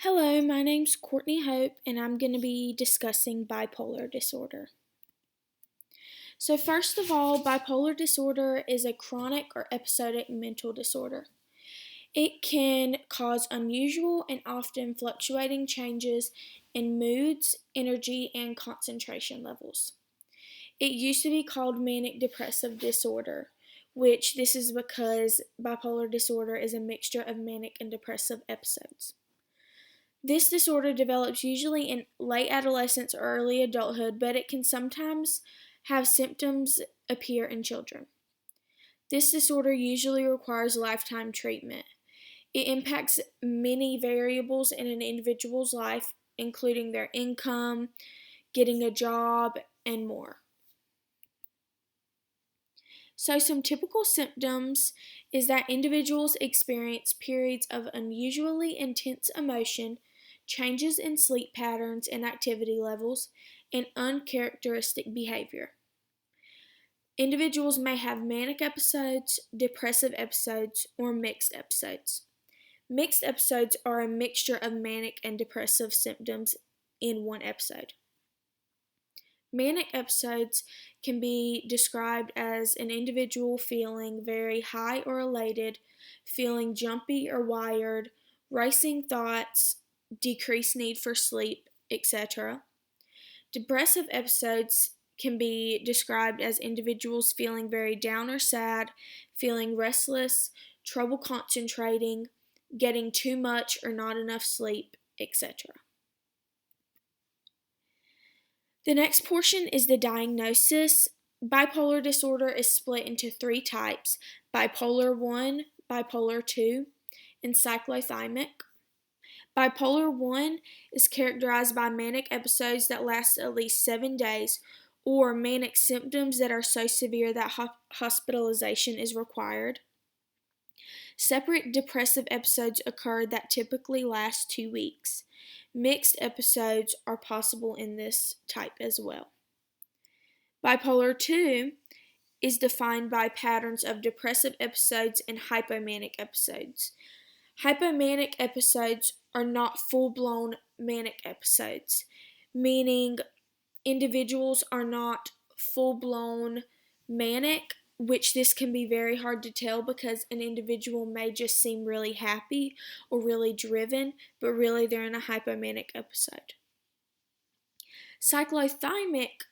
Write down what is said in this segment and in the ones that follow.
Hello, my name's Courtney Hope, and I'm going to be discussing bipolar disorder. So, first of all, bipolar disorder is a chronic or episodic mental disorder. It can cause unusual and often fluctuating changes in moods, energy, and concentration levels. It used to be called manic depressive disorder, which this is because bipolar disorder is a mixture of manic and depressive episodes. This disorder develops usually in late adolescence or early adulthood, but it can sometimes have symptoms appear in children. This disorder usually requires lifetime treatment. It impacts many variables in an individual's life, including their income, getting a job, and more. So, some typical symptoms is that individuals experience periods of unusually intense emotion, changes in sleep patterns and activity levels, and uncharacteristic behavior. Individuals may have manic episodes, depressive episodes, or mixed episodes. Mixed episodes are a mixture of manic and depressive symptoms in one episode. Manic episodes can be described as an individual feeling very high or elated, feeling jumpy or wired, racing thoughts, decreased need for sleep, etc. Depressive episodes can be described as individuals feeling very down or sad, feeling restless, trouble concentrating, getting too much or not enough sleep, etc. The next portion is the diagnosis. Bipolar disorder is split into three types: bipolar 1, bipolar 2, and cyclothymic. Bipolar 1 is characterized by manic episodes that last at least 7 days or manic symptoms that are so severe that hospitalization is required. Separate depressive episodes occur that typically last 2 weeks. Mixed episodes are possible in this type as well. Bipolar 2 is defined by patterns of depressive episodes and hypomanic episodes. Hypomanic episodes are not full-blown manic episodes, meaning individuals are not full-blown manic, which this can be very hard to tell because an individual may just seem really happy or really driven, but really they're in a hypomanic episode. Cyclothymic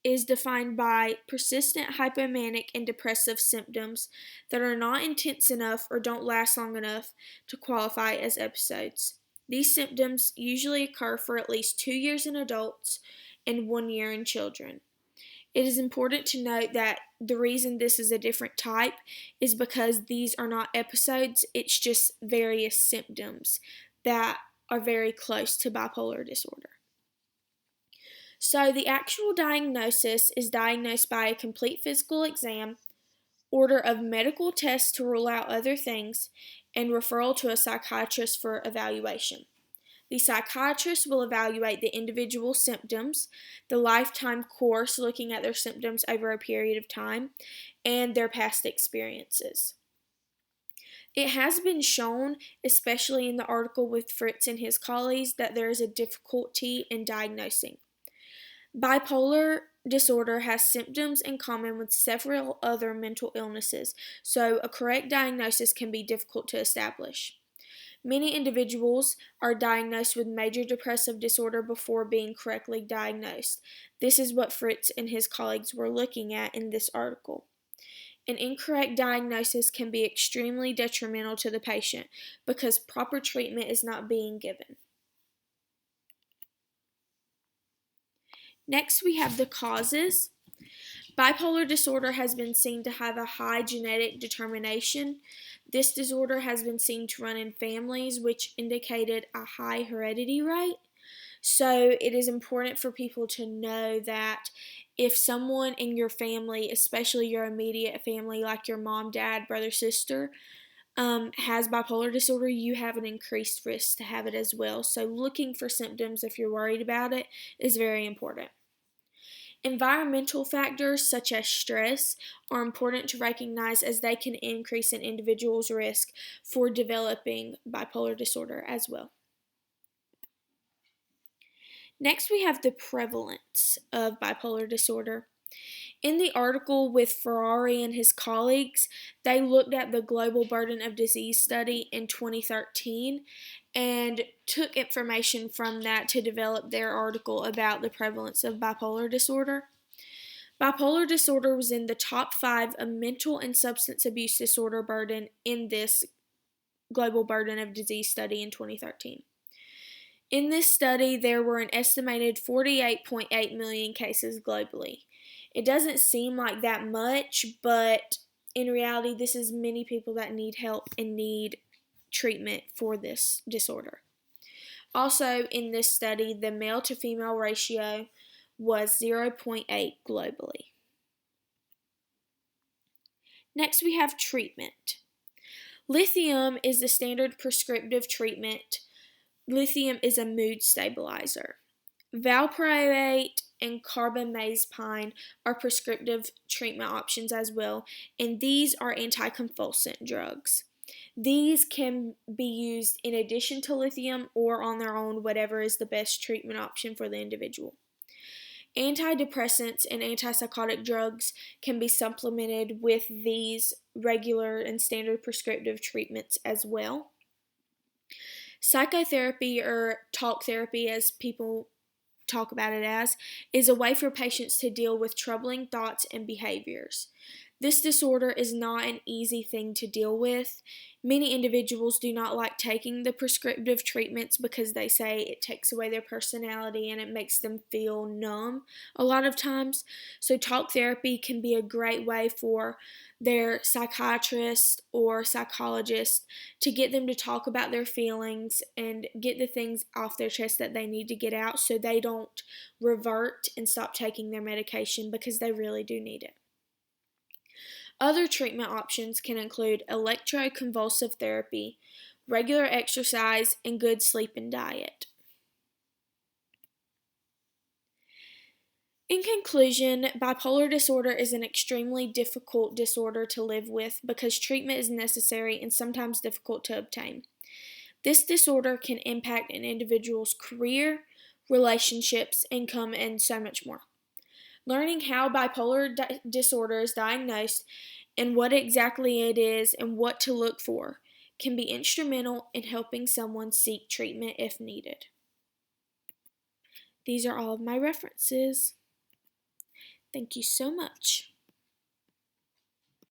is defined by persistent hypomanic and depressive symptoms that are not intense enough or don't last long enough to qualify as episodes. These symptoms usually occur for at least 2 years in adults and 1 year in children. It is important to note that the reason this is a different type is because these are not episodes, it's just various symptoms that are very close to bipolar disorder. So, the actual diagnosis is diagnosed by a complete physical exam, order of medical tests to rule out other things, and referral to a psychiatrist for evaluation. The psychiatrist will evaluate the individual symptoms, the lifetime course looking at their symptoms over a period of time, and their past experiences. It has been shown, especially in the article with Fritz and his colleagues, that there is a difficulty in diagnosing. Bipolar disorder has symptoms in common with several other mental illnesses, so a correct diagnosis can be difficult to establish. Many individuals are diagnosed with major depressive disorder before being correctly diagnosed. This is what Fritz and his colleagues were looking at in this article. An incorrect diagnosis can be extremely detrimental to the patient because proper treatment is not being given. Next, we have the causes. Bipolar disorder has been seen to have a high genetic determination. This disorder has been seen to run in families, which indicated a high heredity rate. So it is important for people to know that if someone in your family, especially your immediate family, like your mom, dad, brother, sister, has bipolar disorder, you have an increased risk to have it as well. So looking for symptoms if you're worried about it is very important. Environmental factors such as stress are important to recognize as they can increase an individual's risk for developing bipolar disorder as well. Next, we have the prevalence of bipolar disorder. In the article with Ferrari and his colleagues, they looked at the global burden of disease study in 2013 and took information from that to develop their article about the prevalence of bipolar disorder. Bipolar disorder was in the top 5 of mental and substance abuse disorder burden in this global burden of disease study in 2013. In this study, there were an estimated 48.8 million cases globally. It doesn't seem like that much, but in reality, this is many people that need help and need treatment for this disorder. Also, in this study, the male to female ratio was 0.8 globally. Next, we have treatment. Lithium is the standard prescriptive treatment. Lithium is a mood stabilizer. Valproate and carbamazepine are prescriptive treatment options as well, and these are anticonvulsant drugs. These can be used in addition to lithium or on their own, whatever is the best treatment option for the individual. Antidepressants and antipsychotic drugs can be supplemented with these regular and standard prescriptive treatments as well. Psychotherapy, or talk therapy as people talk about it as, is a way for patients to deal with troubling thoughts and behaviors. This disorder is not an easy thing to deal with. Many individuals do not like taking the prescriptive treatments because they say it takes away their personality and it makes them feel numb a lot of times. So talk therapy can be a great way for their psychiatrist or psychologist to get them to talk about their feelings and get the things off their chest that they need to get out so they don't revert and stop taking their medication because they really do need it. Other treatment options can include electroconvulsive therapy, regular exercise, and good sleep and diet. In conclusion, bipolar disorder is an extremely difficult disorder to live with because treatment is necessary and sometimes difficult to obtain. This disorder can impact an individual's career, relationships, income, and so much more. Learning how bipolar disorder is diagnosed and what exactly it is and what to look for can be instrumental in helping someone seek treatment if needed. These are all of my references. Thank you so much.